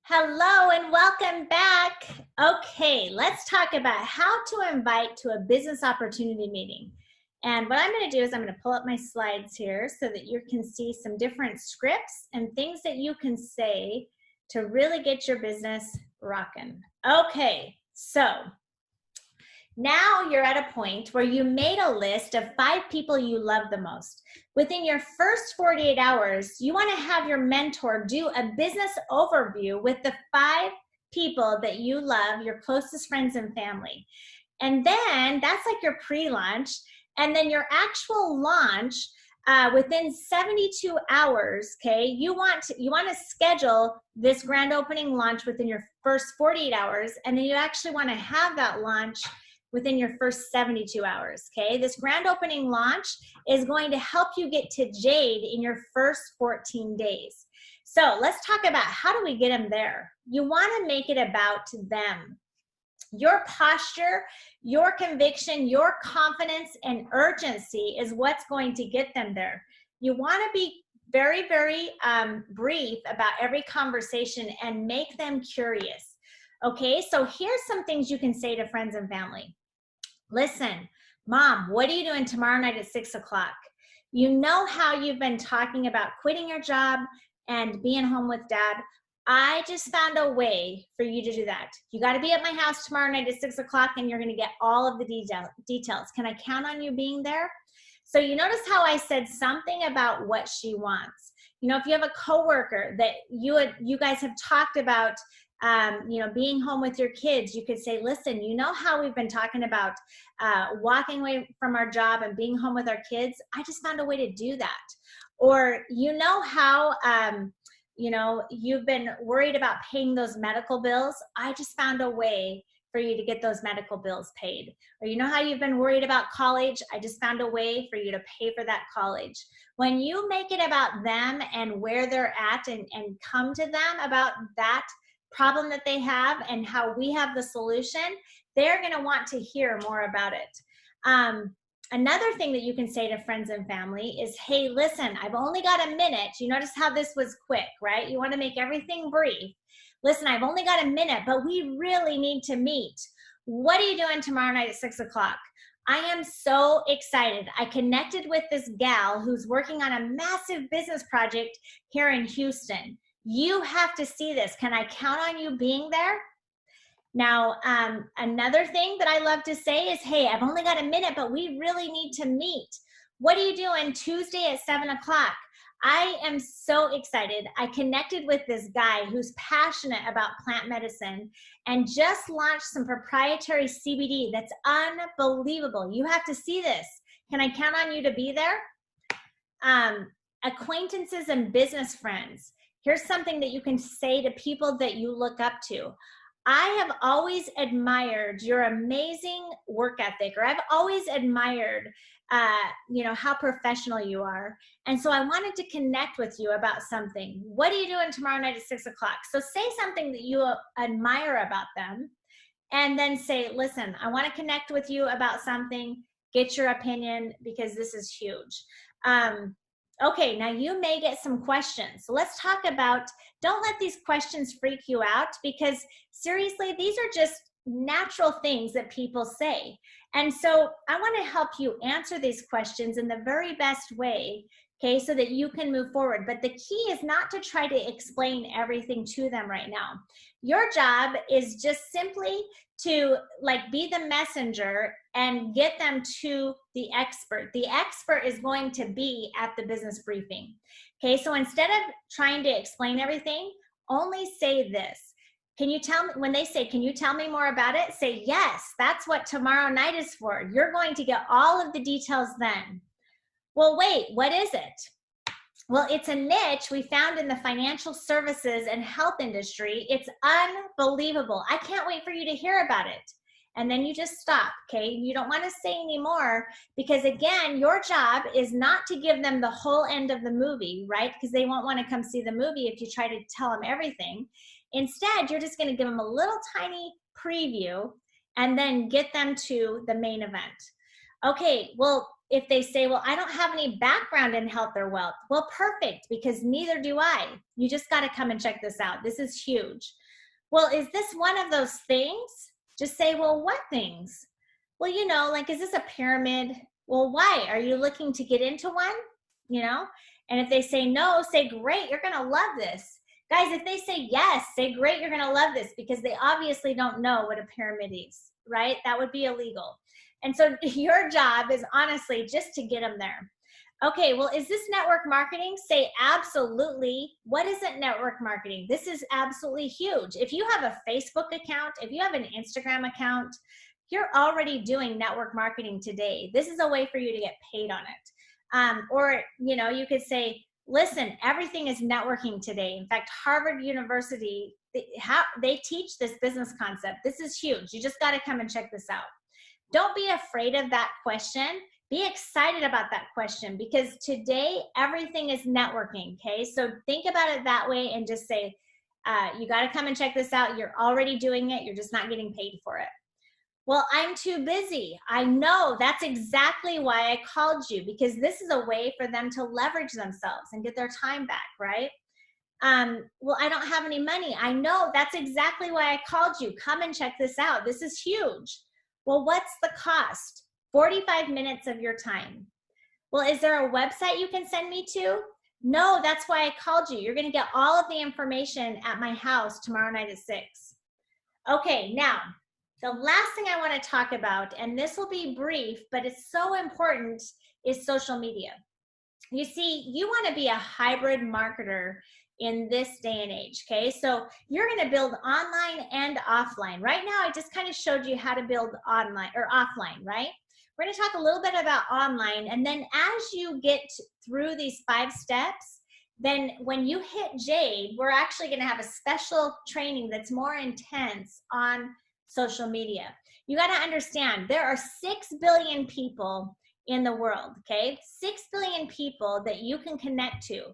Hello and welcome back. Okay, let's talk about how to invite to a business opportunity meeting. And what I'm going to do is I'm going to pull up my slides here so that you can see some different scripts and things that you can say to really get your business rocking. Okay, so now you're at a point where you made a list of 5 people you love the most. Within your first 48 hours, you want to have your mentor do a business overview with the 5 people that you love, your closest friends and family. And then that's like your pre-launch. And then your actual launch within 72 hours, okay, you want to schedule this grand opening launch within your first 48 hours. And then you actually want to have that launch within your first 72 hours, okay? This grand opening launch is going to help you get to Jade in your first 14 days. So let's talk about how do we get them there. You want to make it about them. Your posture, your conviction, your confidence, and urgency is what's going to get them there. You want to be very, very brief about every conversation and make them curious. Okay, so here's some things you can say to friends and family. Listen, Mom, what are you doing tomorrow night at 6 o'clock? You know how you've been talking about quitting your job and being home with Dad. I just found a way for you to do that. You got to be at my house tomorrow night at 6 o'clock and you're going to get all of the details. Can I count on you being there? So you notice how I said something about what she wants. You know, if you have a coworker that you guys have talked about being home with your kids, you could say, listen, you know how we've been talking about walking away from our job and being home with our kids? I just found a way to do that. Or you know how, you've been worried about paying those medical bills? I just found a way for you to get those medical bills paid. Or you know how you've been worried about college? I just found a way for you to pay for that college. When you make it about them and where they're at and come to them about that problem that they have and how we have the solution, they're going to want to hear more about it. Another thing that you can say to friends and family is, hey, listen, I've only got a minute. You notice how this was quick, right? You want to make everything brief. Listen, I've only got a minute, but we really need to meet. What are you doing tomorrow night at 6 o'clock? I am so excited. I connected with this gal who's working on a massive business project here in Houston. You have to see this. Can I count on you being there? Now, another thing that I love to say is, hey, I've only got a minute, but we really need to meet. What are you doing Tuesday at 7 o'clock? I am so excited. I connected with this guy who's passionate about plant medicine and just launched some proprietary CBD that's unbelievable. You have to see this. Can I count on you to be there? Acquaintances and business friends. Here's something that you can say to people that you look up to. I have always admired your amazing work ethic, or I've always admired, how professional you are. And so I wanted to connect with you about something. What are you doing tomorrow night at 6 o'clock? So say something that you admire about them, and then say, listen, I want to connect with you about something, get your opinion, because this is huge. Okay, now you may get some questions. So let's talk about, don't let these questions freak you out, because seriously, these are just natural things that people say. And so I want to help you answer these questions in the very best way, okay, so that you can move forward. But the key is not to try to explain everything to them right now. Your job is just simply to be the messenger and get them to the expert. The expert is going to be at the business briefing. Okay, so instead of trying to explain everything, only say this. Can you tell me, when they say, can you tell me more about it? Say, yes, that's what tomorrow night is for. You're going to get all of the details then. Well, wait, what is it? Well, it's a niche we found in the financial services and health industry. It's unbelievable. I can't wait for you to hear about it. And then you just stop, okay? You don't want to say any more, because again, your job is not to give them the whole end of the movie, right? Because they won't want to come see the movie if you try to tell them everything. Instead, you're just going to give them a little tiny preview and then get them to the main event. Okay, well, if they say, well, I don't have any background in health or wealth. Well, perfect, because neither do I. You just got to come and check this out. This is huge. Well, is this one of those things? Just say, well, what things? Well, you know, like, is this a pyramid? Well, why? Are you looking to get into one? You know? And if they say no, say, great, you're going to love this. Guys, if they say yes, say, great, you're going to love this, because they obviously don't know what a pyramid is, right? That would be illegal. And so your job is honestly just to get them there. Okay, well, is this network marketing? Say absolutely. What isn't network marketing? This is absolutely huge. If you have a Facebook account, if you have an Instagram account, you're already doing network marketing today. This is a way for you to get paid on it. Or, you know, you could say, listen, everything is networking today. In fact, Harvard University, they teach this business concept. This is huge. You just got to come and check this out. Don't be afraid of that question. Be excited about that question, because today everything is networking, okay? So think about it that way and just say, you got to come and check this out. You're already doing it. You're just not getting paid for it. Well, I'm too busy. I know. That's exactly why I called you, because this is a way for them to leverage themselves and get their time back, right? Well, I don't have any money. I know. That's exactly why I called you. Come and check this out. This is huge. Well, what's the cost? 45 minutes of your time. Well, is there a website you can send me to? No, that's why I called you. You're going to get all of the information at my house tomorrow night at 6. Okay, now, the last thing I want to talk about, and this will be brief, but it's so important, is social media. You see, you want to be a hybrid marketer in this day and age, okay? So you're going to build online and offline. Right now, I just kind of showed you how to build online or offline, right? We're going to talk a little bit about online, and then as you get through these 5 steps, then when you hit Jade, we're actually going to have a special training that's more intense on social media. You got to understand, there are 6 billion people in the world, okay? 6 billion people that you can connect to,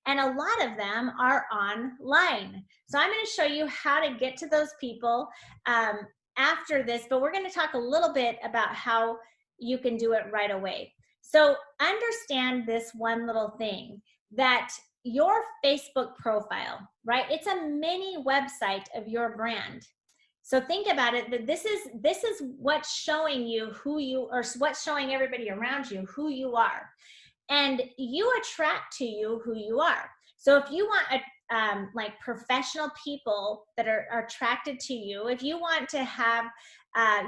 and a lot of them are online. So I'm going to show you how to get to those people after this, but we're going to talk a little bit about how you can do it right away. So understand this one little thing, that your Facebook profile, right? It's a mini website of your brand. So think about it, that this is what's showing you who you, or what's showing everybody around you who you are. And you attract to you who you are. So if you want like professional people that are attracted to you, if you want to have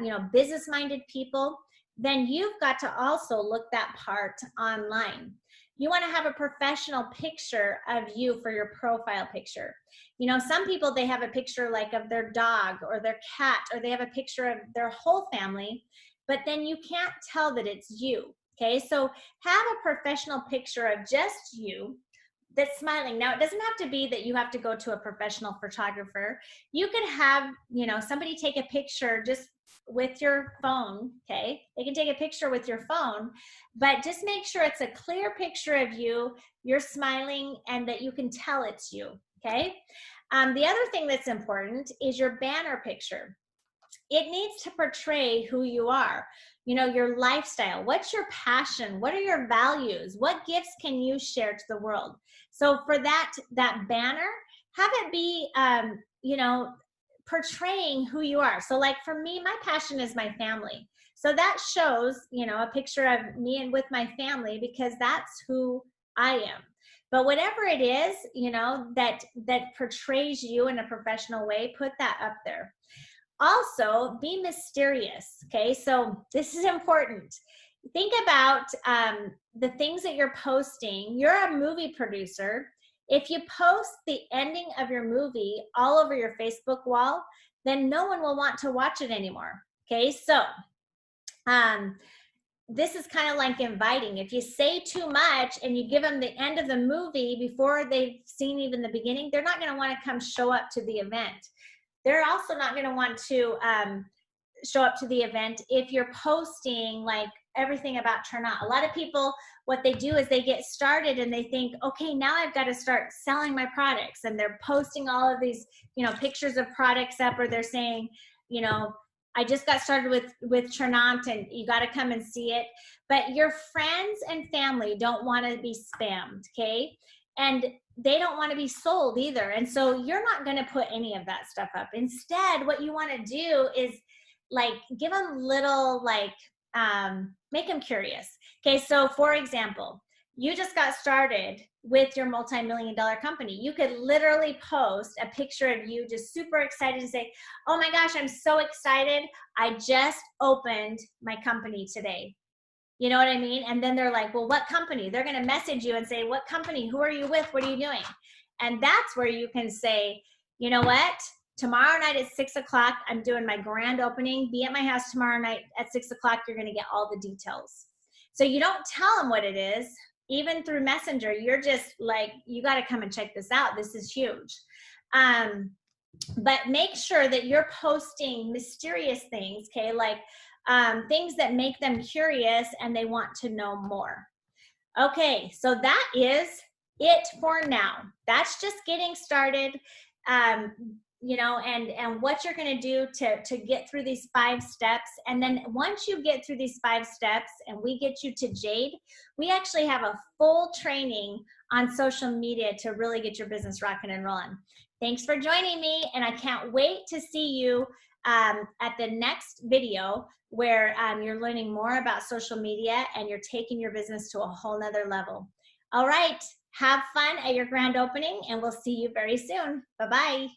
you know, business-minded people, then you've got to also look that part online. You want to have a professional picture of you for your profile picture. You know, some people, they have a picture like of their dog or their cat, or they have a picture of their whole family, but then you can't tell that it's you, okay? So have a professional picture of just you that's smiling. Now, it doesn't have to be that you have to go to a professional photographer. You could have, you know, somebody take a picture just with your phone, okay? They can take a picture with your phone, but just make sure it's a clear picture of you, you're smiling, and that you can tell it's you, okay? The other thing that's important is your banner picture. It needs to portray who you are, you know, your lifestyle. What's your passion? What are your values? What gifts can you share to the world? So for that banner, have it be, you know, portraying who you are. So like for me, my passion is my family. So that shows, you know, a picture of me and with my family, because that's who I am. But whatever it is, you know, that portrays you in a professional way, put that up there. Also, be mysterious, okay? So this is important. Think about the things that you're posting. You're a movie producer. If you post the ending of your movie all over your Facebook wall, then no one will want to watch it anymore, okay? So this is kind of like inviting. If you say too much and you give them the end of the movie before they've seen even the beginning, they're not going to want to come show up to the event. They're also not going to want to show up to the event if you're posting like everything about turn on. A lot of people, what they do is they get started and they think, okay, now I've got to start selling my products, and they're posting all of these, you know, pictures of products up, or they're saying, you know, I just got started with Trinant, and you got to come and see it. But your friends and family don't want to be spammed, okay? And they don't want to be sold either. And so you're not going to put any of that stuff up. Instead, what you want to do is like give them little like make them curious. Okay, so for example, you just got started with your multi-million-dollar company. You could literally post a picture of you just super excited and say, oh my gosh, I'm so excited. I just opened my company today. You know what I mean? And then they're like, well, what company? They're going to message you and say, what company? Who are you with? What are you doing? And that's where you can say, you know what? Tomorrow night at 6 o'clock, I'm doing my grand opening. Be at my house tomorrow night at 6 o'clock. You're going to get all the details. So you don't tell them what it is. Even through Messenger, you're just like, you got to come and check this out. This is huge. But make sure that you're posting mysterious things, okay? Like things that make them curious and they want to know more. Okay, so that is it for now. That's just getting started. You know, and what you're going to do to get through these 5 steps. And then once you get through these 5 steps and we get you to Jade, we actually have a full training on social media to really get your business rocking and rolling. Thanks for joining me, and I can't wait to see you at the next video where you're learning more about social media and you're taking your business to a whole nother level. All right, have fun at your grand opening, and we'll see you very soon. Bye-bye.